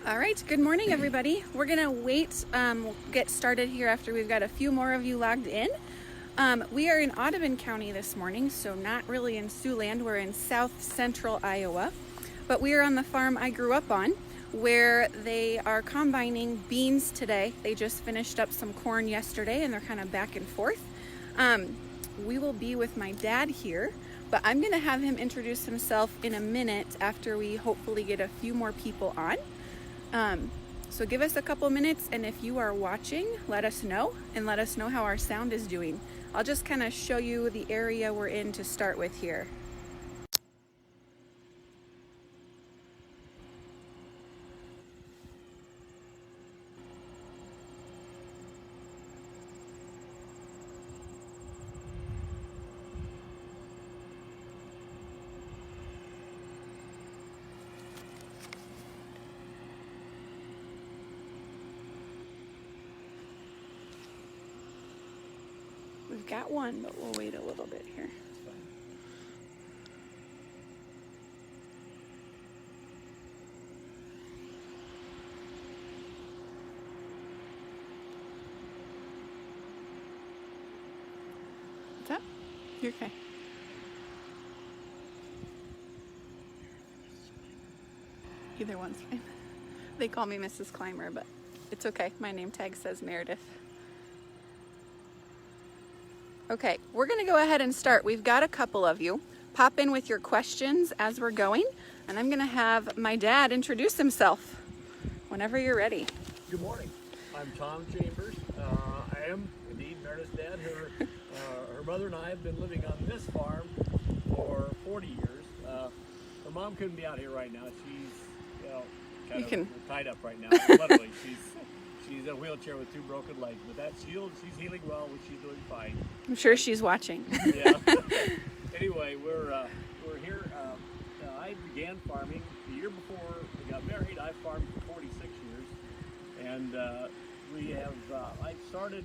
All right, good morning everybody. We're gonna wait, we'll get started here after we've got a few more of you logged in. We are in Audubon County this morning, so not really in Siouxland. We're in south central Iowa, but we are on the farm I grew up on where they are combining beans today. They just finished up some corn yesterday and they're kind of back and forth. We will be with my dad here, but I'm gonna have him introduce himself in a minute after we hopefully get a few more people on. So give us a couple minutes, and if you are watching, let us know, and let us know how our sound is doing. I'll just kind of show you the area we're in to start with here. We've got one, but we'll wait a little bit here. What's up? You're okay. Either one's fine. They call me Mrs. Clymer, but it's okay. My name tag says Meredith. Okay, we're gonna go ahead and start. We've got a couple of you. Pop in with your questions as we're going, and I'm gonna have my dad introduce himself whenever you're ready. Good morning. I'm Tom Chambers. I am indeed Meredith's dad. Her mother and I have been living on this farm for 40 years. Her mom couldn't be out here right now. She's kind of tied up right now. Literally, she's in a wheelchair with 2 broken legs, but that's healed. She's healing well, which she's doing fine. I'm sure she's watching. Yeah. Anyway, we're here. I began farming the year before we got married. I farmed for 46 years, and we have. I started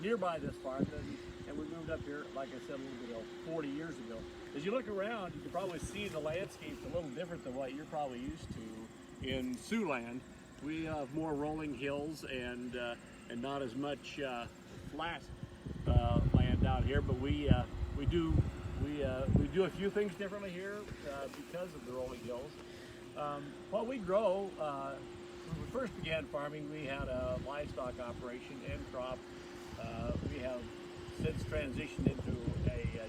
nearby this farm, and we moved up here, like I said a little bit ago, 40 years ago. As you look around, you can probably see the landscape's a little different than what you're probably used to in Siouxland. We have more rolling hills and not as much flat land down here, but we do a few things differently here because of the rolling hills. What we grow, when we first began farming, we had a livestock operation and crop. We have since transitioned into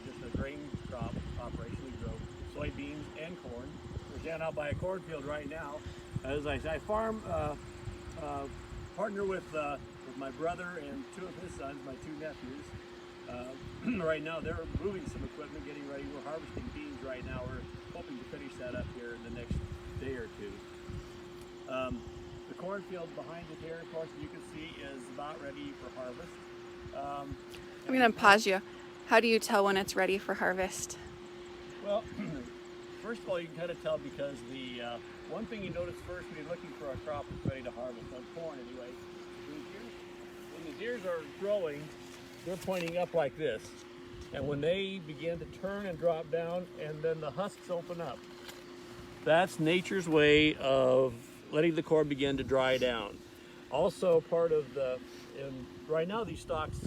just a grain crop operation. We grow soybeans and corn. We're standing out by a cornfield right now. As I farm, partner with my brother and 2 of his sons, my 2 nephews. Right now they're moving some equipment, getting ready. We're harvesting beans right now. We're hoping to finish that up here in the next day or 2. The cornfield behind it here, of course, you can see is about ready for harvest. I'm gonna pause you. How do you tell when it's ready for harvest? Well, first of all, you can kind of tell because the one thing you notice first when you're looking for a crop that's ready to harvest, on corn anyway, when these ears are growing, they're pointing up like this. And when they begin to turn and drop down, and then the husks open up, that's nature's way of letting the corn begin to dry down. Also part of right now these stalks,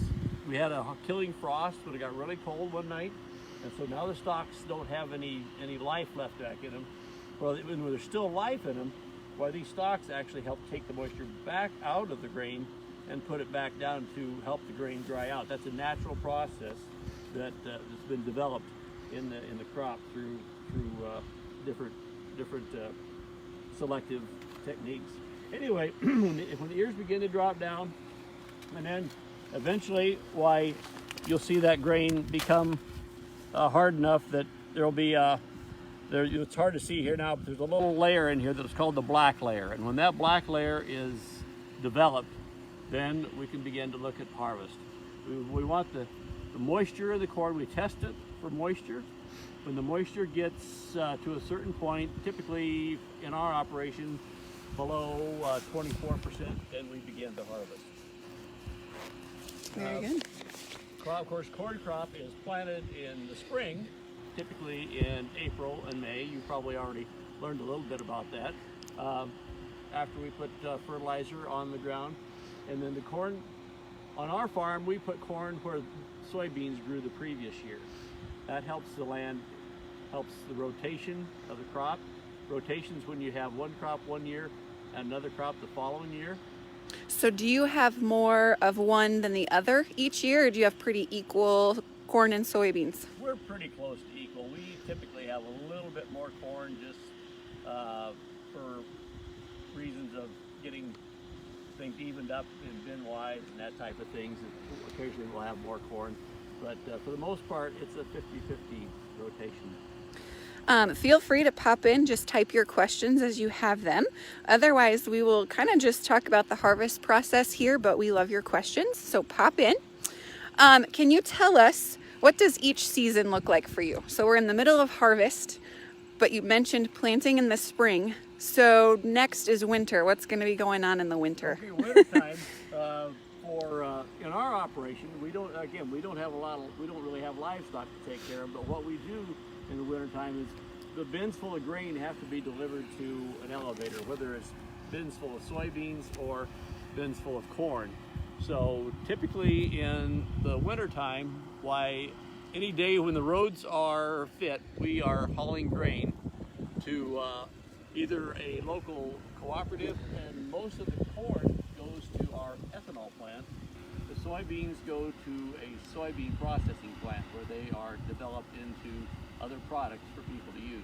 we had a killing frost when it got really cold one night, and so now the stalks don't have any life left back in them. Well, when there's still life in them, well, these stalks actually help take the moisture back out of the grain and put it back down to help the grain dry out. That's a natural process that's been developed in the crop through different selective techniques. Anyway, when the ears begin to drop down, and then eventually, you'll see that grain become hard enough that there'll be it's hard to see here now, but there's a little layer in here that's called the black layer. And when that black layer is developed, then we can begin to look at harvest. We want the moisture of the corn. We test it for moisture. When the moisture gets to a certain point, typically in our operation below 24%, then we begin to harvest. Very good. Of course, corn crop is planted in the spring, typically in April and May. You probably already learned a little bit about that. after we put fertilizer on the ground. And then the corn, on our farm, we put corn where soybeans grew the previous year. That helps the land, helps the rotation of the crop. Rotations when you have one crop one year and another crop the following year. So do you have more of one than the other each year, or do you have pretty equal corn and soybeans? We're pretty close to equal. We typically have a little bit more corn just for reasons of getting things evened up in bin wise and that type of things. Occasionally we'll have more corn, but for the most part it's a 50-50 rotation. Feel free to pop in, just type your questions as you have them. Otherwise, we will kind of just talk about the harvest process here, but we love your questions, so pop in. Can you tell us, what does each season look like for you? So we're in the middle of harvest, but you mentioned planting in the spring. So next is winter. What's going to be going on in the winter? Okay, winter time in our operation, we don't really have livestock to take care of, but what we do in the wintertime is the bins full of grain have to be delivered to an elevator, whether it's bins full of soybeans or bins full of corn. So typically in the wintertime, any day when the roads are fit, we are hauling grain to either a local cooperative, and most of the corn goes to our ethanol plant. The soybeans go to a soybean processing plant where they are developed into other products for people to use.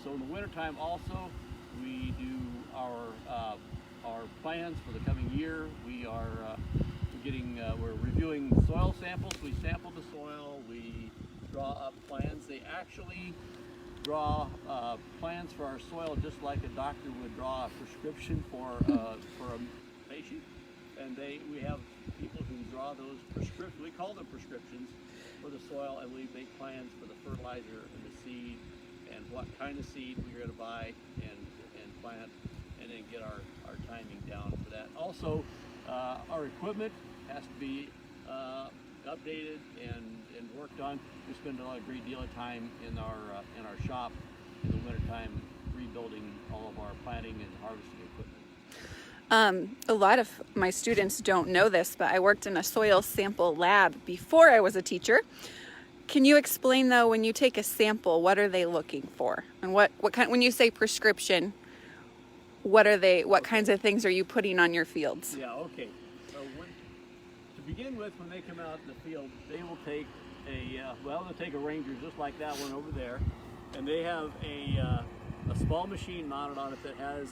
So in the wintertime also, we do our plans for the coming year. We're reviewing soil samples. We sample the soil, we draw up plans. They actually draw plans for our soil just like a doctor would draw a prescription for a patient. And we have people who draw those prescriptions, we call them prescriptions, for the soil, and we make plans for the fertilizer and the seed and what kind of seed we're going to buy and plant, and then get our timing down for that. Also, our equipment has to be updated and worked on. We spend a great deal of time in our shop in the wintertime rebuilding all of our planting and harvesting equipment. A lot of my students don't know this, but I worked in a soil sample lab before I was a teacher. Can you explain though, when you take a sample, what are they looking for? And what kind, when you say prescription, what kinds of things are you putting on your fields? Yeah, okay. So to begin with, when they come out in the field, they will take they'll take a Ranger just like that one over there, and they have a small machine mounted on it that has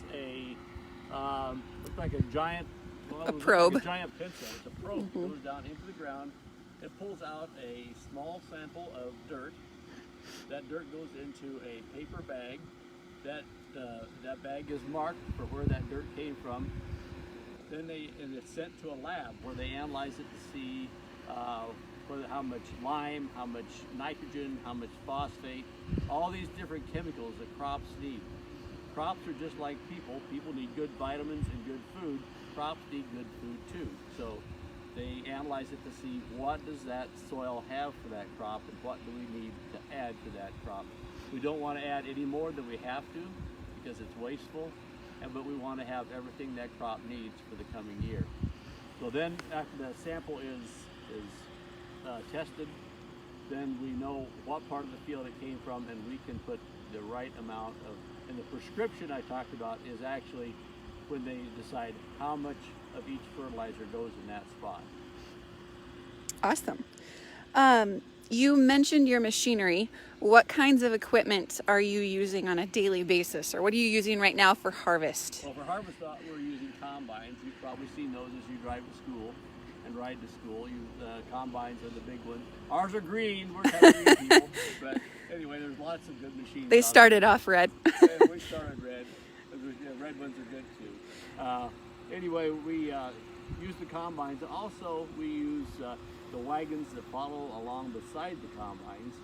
looks like a giant, probe. Like a giant pencil. It's a probe. It goes down into the ground. It pulls out a small sample of dirt. That dirt goes into a paper bag. That bag is marked for where that dirt came from. Then it's sent to a lab where they analyze it to see how much lime, how much nitrogen, how much phosphate, all these different chemicals that crops need. Crops are just like people. People need good vitamins and good food. Crops need good food too. So they analyze it to see what does that soil have for that crop and what do we need to add to that crop. We don't want to add any more than we have to because it's wasteful, but we want to have everything that crop needs for the coming year. So then after the sample is tested, then we know what part of the field it came from, and we can put the right amount of, and the prescription I talked about is actually when they decide how much of each fertilizer goes in that spot. Awesome. You mentioned your machinery. What kinds of equipment are you using on a daily basis, or what are you using right now for harvest? Well, for harvest, we're using combines. You've probably seen those as you drive to school and ride to school. Combines are the big one. Ours are green. We're kind of green people. But anyway, there's lots of good machines. They started off red. Yeah, we started red. Red ones are good too. Anyway, we use the combines. Also, we use the wagons that follow along beside the combines,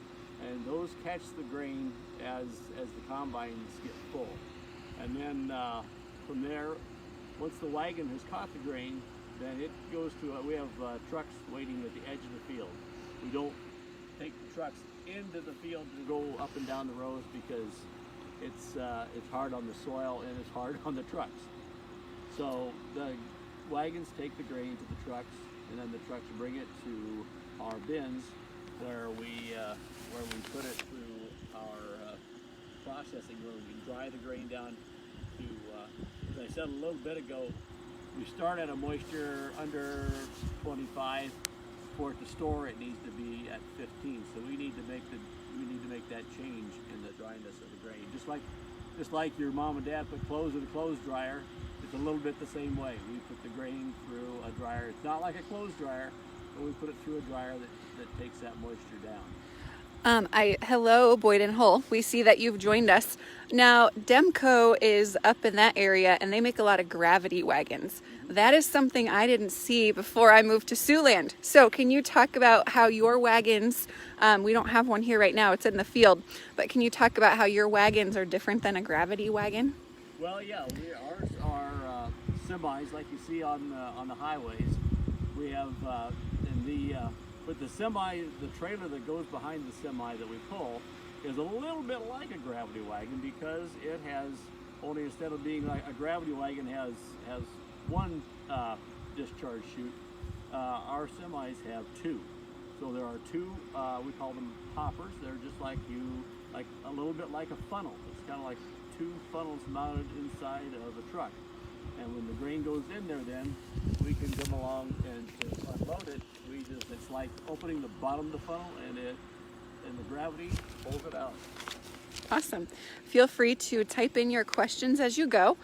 and those catch the grain as the combines get full. And then from there, once the wagon has caught the grain, then it goes to, we have trucks waiting at the edge of the field. We don't take the trucks into the field to go up and down the rows because it's hard on the soil and it's hard on the trucks. So the wagons take the grain to the trucks, and then the trucks bring it to our bins where we put it through our processing where we can dry the grain down to, as I said a little bit ago, we start at a moisture under 25. For it to store, it needs to be at 15. So we need to make that change in the dryness of the grain. Just like your mom and dad put clothes in a clothes dryer, it's a little bit the same way. We put the grain through a dryer. It's not like a clothes dryer, but we put it through a dryer that takes that moisture down. Hello, Boyd and Hull. We see that you've joined us. Now, Demco is up in that area, and they make a lot of gravity wagons. That is something I didn't see before I moved to Siouxland. So can you talk about how your wagons, we don't have one here right now, it's in the field, but can you talk about how your wagons are different than a gravity wagon? Well, yeah, ours are semis like you see on the highways. We have with the semi, the trailer that goes behind the semi that we pull is a little bit like a gravity wagon because it has only, instead of being like a gravity wagon has one discharge chute, our semis have two. So there are two, we call them hoppers. They're just like a little bit like a funnel. It's kind of like two funnels mounted inside of a truck. And when the grain goes in there, then we can come along and to unload it. It's like opening the bottom of the funnel, and the gravity pulls it out. Awesome. Feel free to type in your questions as you go.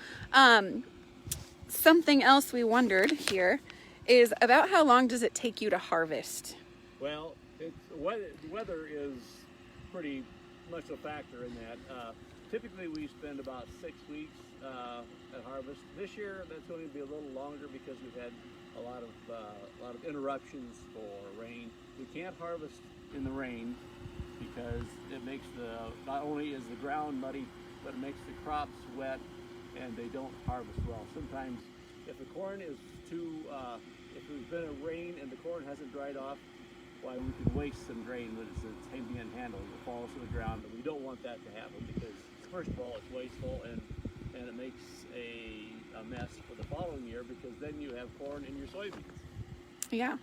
Something else we wondered here is about how long does it take you to harvest? Well, the weather is pretty much a factor in that. Typically, we spend about 6 weeks at harvest. This year, that's going to be a little longer because we've had a lot of interruptions for rain. We can't harvest in the rain because it makes not only is the ground muddy, but it makes the crops wet and they don't harvest well. Sometimes if the corn is if there's been a rain and the corn hasn't dried off, why we can waste some grain that it's being handled. It falls to the ground, but we don't want that to happen because first of all, it's wasteful and it makes a mess for the following year because then you have corn in your soybeans. Yeah.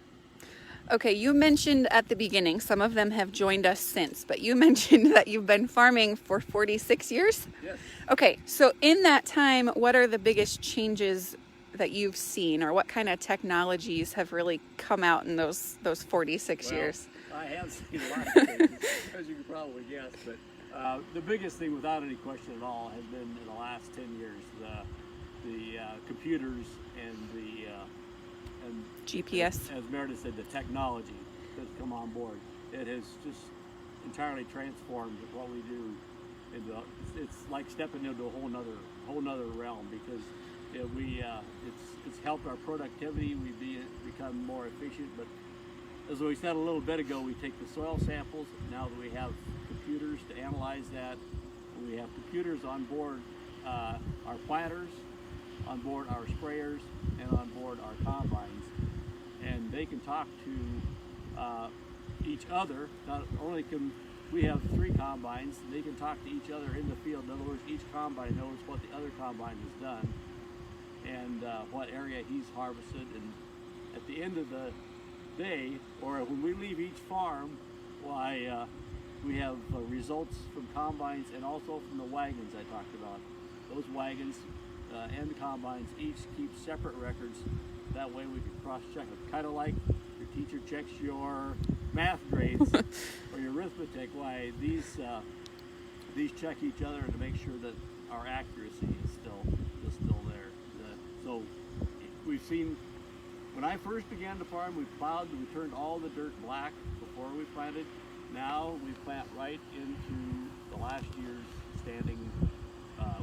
Okay, you mentioned at the beginning, some of them have joined us since, but you mentioned that you've been farming for 46 years? Yes. Okay, so in that time, what are the biggest changes that you've seen, or what kind of technologies have really come out in those 46 years? I have seen a lot of things, as you can probably guess, but the biggest thing, without any question at all, has been in the last 10 years, the computers and the GPS. As Meredith said, the technology that's come on board. It has just entirely transformed what we do. It's like stepping into a whole nother realm because it's helped our productivity. We've become more efficient. But as we said a little bit ago, we take the soil samples. Now that we have computers to analyze that, we have computers on board our planters, on board our sprayers, and on board our combines. And they can talk to each other. Not only can we have 3 combines, they can talk to each other in the field. In other words, each combine knows what the other combine has done and what area he's harvested. And at the end of the day, or when we leave each farm, we have results from combines and also from the wagons I talked about. Those wagons and the combines each keep separate records. That way we can cross-check it. Kind of like your teacher checks your math grades or your arithmetic. Why these check each other to make sure that our accuracy is still there. So we've seen, when I first began to farm, we plowed, we turned all the dirt black before we planted. Now we plant right into the last year's standing,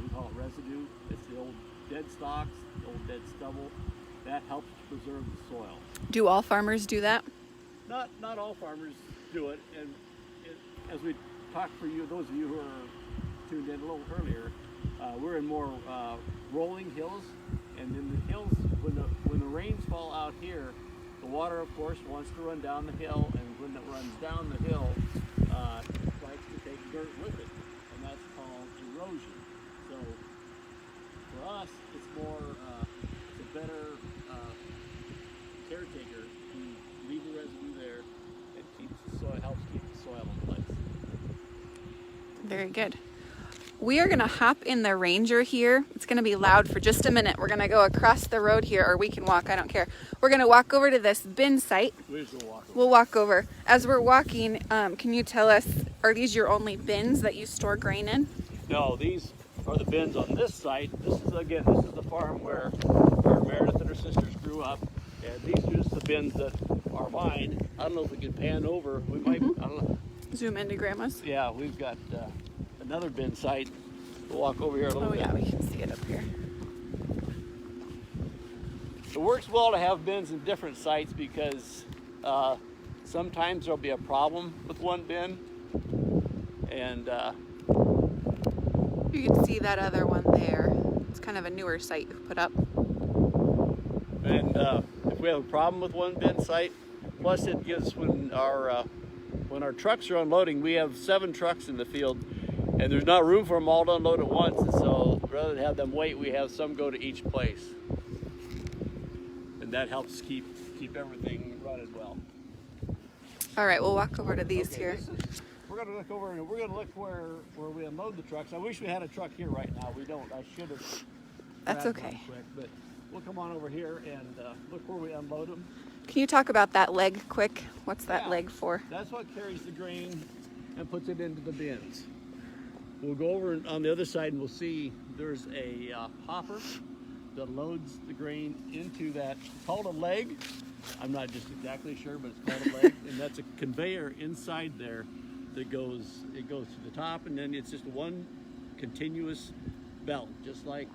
we call it residue. It's the old dead stalks, the old dead stubble. That helps to preserve the soil. Do all farmers do that? Not all farmers do it. And as we talked for you, those of you who are tuned in a little earlier, we're in more rolling hills. And in the hills, when the rains fall out here, the water, of course, wants to run down the hill. And when it runs down the hill, it likes to take dirt with it. And and that's called erosion. So for us, it's more, it's a better caretaker to leave the residue there and keeps the soil, helps keep the soil in place. Very good. We are going to hop in the Ranger here. It's going to be loud for just a minute. We're going to go across the road here, or we can walk, I don't care. We're going to walk over to this bin site. We'll walk over. As we're walking, can you tell us, are these your only bins that you store grain in? No, these are the bins on this site. This is the farm where Meredith and her sisters grew up. And these are just the bins that are mine. I don't know if we can pan over. We might, I don't know. Zoom into Grandma's. Yeah, we've got another bin site. We'll walk over here a little bit. Oh yeah, we can see it up here. It works well to have bins in different sites because sometimes there'll be a problem with one bin. And you can see that other one there. It's kind of a newer site you've put up. And if we have a problem with one bin site, plus it gives when our trucks are unloading, we have 7 trucks in the field, and there's not room for them all to unload at once. And so rather than have them wait, we have some go to each place, and that helps keep everything running well. All right, we'll walk over to these Okay, here. We're going to look over, and we're going to look where we unload the trucks. I wish we had a truck here right now. We don't. I should have. That's grabbed okay. one quick, but we'll come on over here and look where we unload them. Can you talk about that leg quick? What's that Yeah. leg for? That's what carries the grain and puts it into the bins. We'll go over on the other side and we'll see there's a hopper that loads the grain into that. It's called a leg. I'm not just exactly sure, but it's called a leg. And that's a conveyor inside there that goes to the top, and then it's just one continuous belt, just like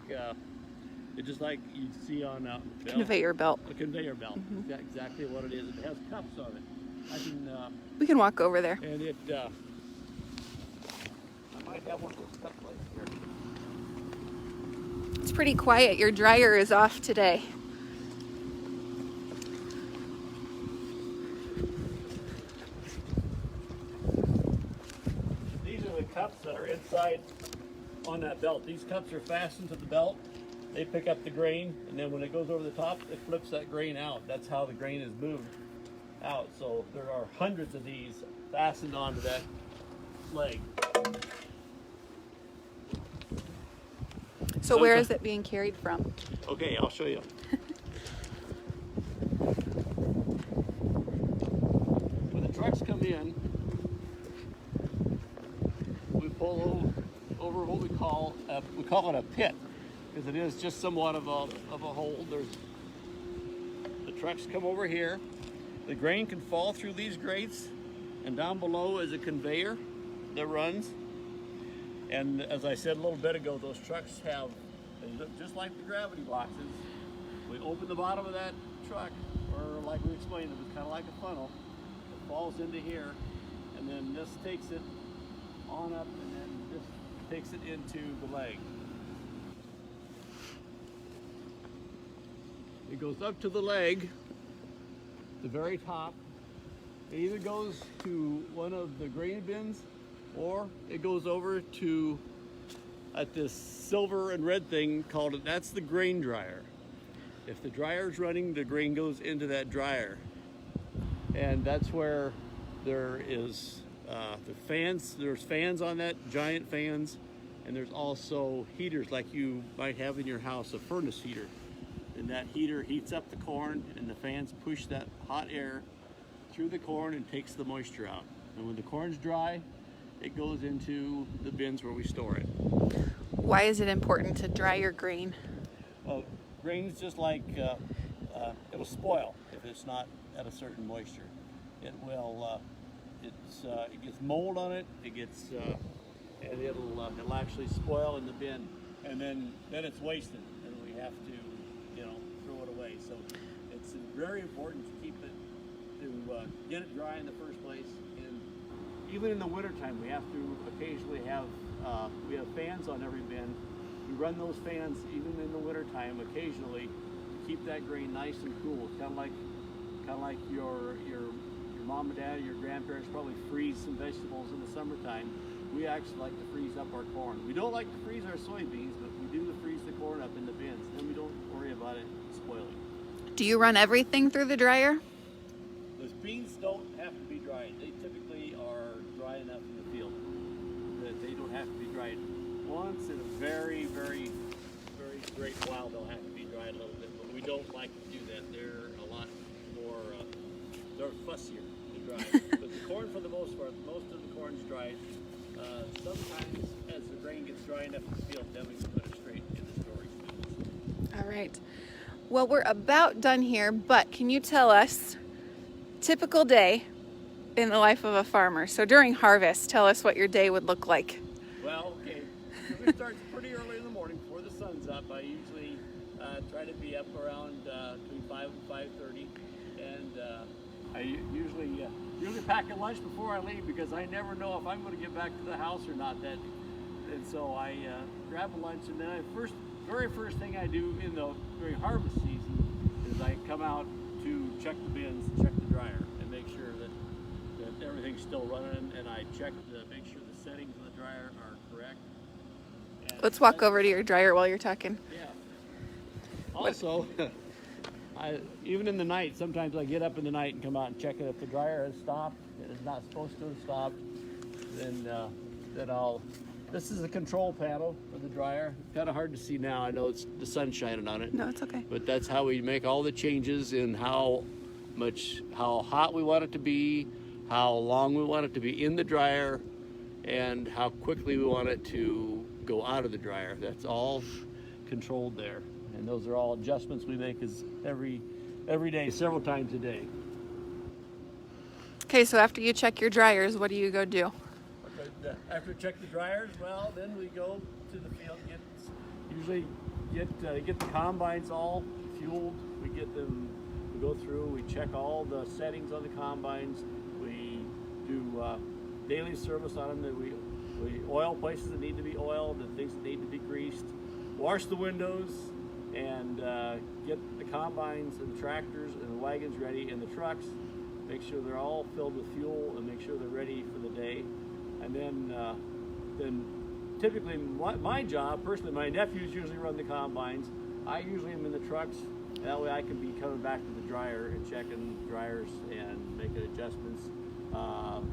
you see on a Conveyor belt. A conveyor belt. That's exactly what it is. It has cups on it. We can walk over there. And it, I might have one of those cups right here. It's pretty quiet. Your dryer is off today. These are the cups that are inside on that belt. These cups are fastened to the belt. They pick up the grain, and then when it goes over the top, it flips that grain out. That's how the grain is moved out. So there are hundreds of these fastened onto that leg. So where is it being carried from? Okay, I'll show you. When the trucks come in, we pull over what we call it a pit, because it is just somewhat of a hole. The trucks come over here. The grain can fall through these grates, and down below is a conveyor that runs. And as I said a little bit ago, those trucks they look just like the gravity boxes. We open the bottom of that truck, or like we explained, it was kind of like a funnel. It falls into here, and then this takes it on up, and then this takes it into the leg. It goes up to the leg, the very top. It either goes to one of the grain bins, or it goes over to at this silver and red thing that's the grain dryer. If the dryer's running, the grain goes into that dryer. And that's where there is there's fans on that, giant fans, and there's also heaters like you might have in your house, a furnace heater. And that heater heats up the corn, and the fans push that hot air through the corn and takes the moisture out. And when the corn's dry, it goes into the bins where we store it. Why is it important to dry your grain? Well, grain's just like, it'll spoil if it's not at a certain moisture. It will, it gets mold on it, and it'll actually spoil in the bin. And then it's wasted, and we have to, throw it away. So it's very important to keep it, to get it dry in the first place. And even in the wintertime, we have to occasionally have, we have fans on every bin. We run those fans even in the wintertime occasionally to keep that grain nice and cool. Kind of like your mom and dad, your grandparents probably freeze some vegetables in the summertime. we actually like to freeze up our corn. We don't like to freeze our soybeans, but we do freeze the corn up in the bins. Then we don't worry about it spoiling. Do you run everything through the dryer? Those beans don't have to be dried. They typically are dry enough in the field that they don't have to be dried. Once in a very, very, very great while, they'll have to be dried a little bit, but we don't like to do that. They're a lot more, they're fussier to dry. But the corn, for the most part, most of the corn's dried. Sometimes, as the grain gets dry enough in the field, then we can put it straight in the storage bins. All right. Well, we're about done here, but can you tell us typical day in the life of a farmer? So during harvest, tell us what your day would look like. Well, okay. We start pretty early in the morning before the sun's up. I usually try to be up around between 5 and 5:30, and I usually pack a lunch before I leave because I never know if I'm going to get back to the house or not. And so I grab a lunch, and then very first thing I do during harvest season is I come out to check the bins, check the dryer, and make sure that everything's still running, and I check to make sure the settings of the dryer are correct. And Let's walk over to your dryer while you're talking. Yeah. Also, even in the night, sometimes I get up in the night and come out and check it. If the dryer has stopped and it's not supposed to have stopped, then this is the control panel for the dryer. Kind of hard to see now. I know the sun's shining on it. No, it's okay. But that's how we make all the changes in how hot we want it to be, how long we want it to be in the dryer, and how quickly we want it to go out of the dryer. That's all controlled there. And those are all adjustments we make every day, several times a day. Okay, so after you check your dryers, what do you go do? After we check the dryers, well, then we go to the field, usually get the combines all fueled. We go through, we check all the settings on the combines. We do daily service on them. We oil places that need to be oiled and things that need to be greased. Wash the windows and get the combines and the tractors and the wagons ready and the trucks. Make sure they're all filled with fuel and make sure they're ready for the day. And then typically my job, personally, my nephews usually run the combines. I usually am in the trucks. That way I can be coming back to the dryer and checking dryers and making adjustments,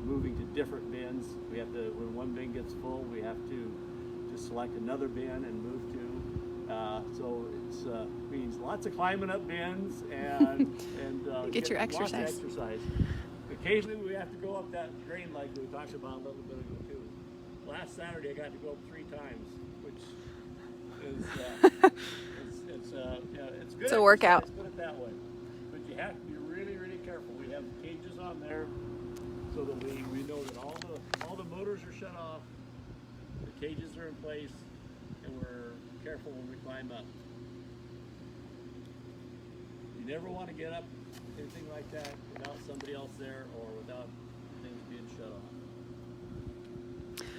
moving to different bins. We have to, when one bin gets full, we have to select another bin and move to. So it means lots of climbing up bins and get your lots of exercise. exercise. Occasionally we have to go up that grain leg that we talked about a little bit ago too. Last Saturday I got to go up 3 times, which is it's good. It's a workout. Let's put it that way. But you have to be really, really careful. We have cages on there so that we know that all the motors are shut off, the cages are in place, and we're careful when we climb up. You never want to get up anything like that without somebody else there or without things being shut off.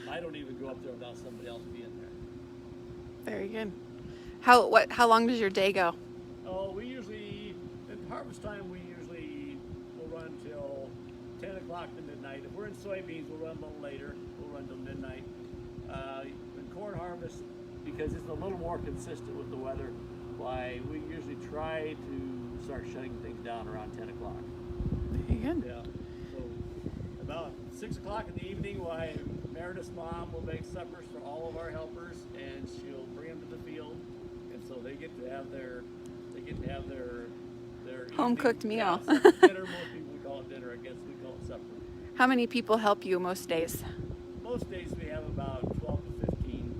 I don't even go up there without somebody else being there. Very good. How long does your day go? Oh, we usually, at harvest time, will run till 10 o'clock to midnight. If we're in soybeans, we'll run a little later. We'll run till midnight. In corn harvest, because it's a little more consistent with the weather, why we usually try to start shutting things down around 10 o'clock. Very good. Yeah. So about 6 o'clock in the evening, why Meredith's mom will make suppers for all of our helpers, and she'll bring them to the field, and so they get to have their home cooked meal. Yeah, dinner. Most people would call it dinner. I guess we call it supper. How many people help you most days? Most days we have about 12 to 15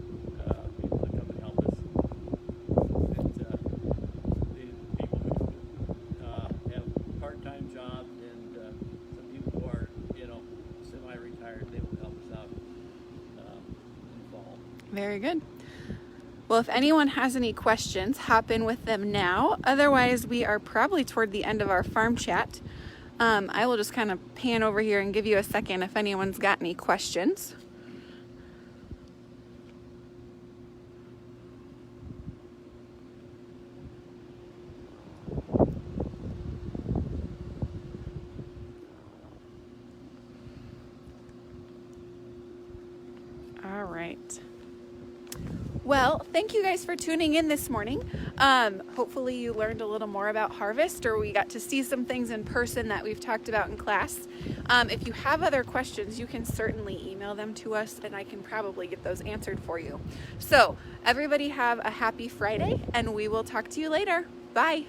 people that come and help us. The people who have part-time jobs and some people who are, semi-retired, they will help us out in the fall. Very good. Well, if anyone has any questions, hop in with them now. Otherwise, we are probably toward the end of our farm chat. I will just kind of pan over here and give you a second if anyone's got any questions. thank you guys for tuning in this morning. Hopefully you learned a little more about Harvest, or we got to see some things in person that we've talked about in class. If you have other questions, you can certainly email them to us, and I can probably get those answered for you. So everybody have a happy Friday, and we will talk to you later. Bye.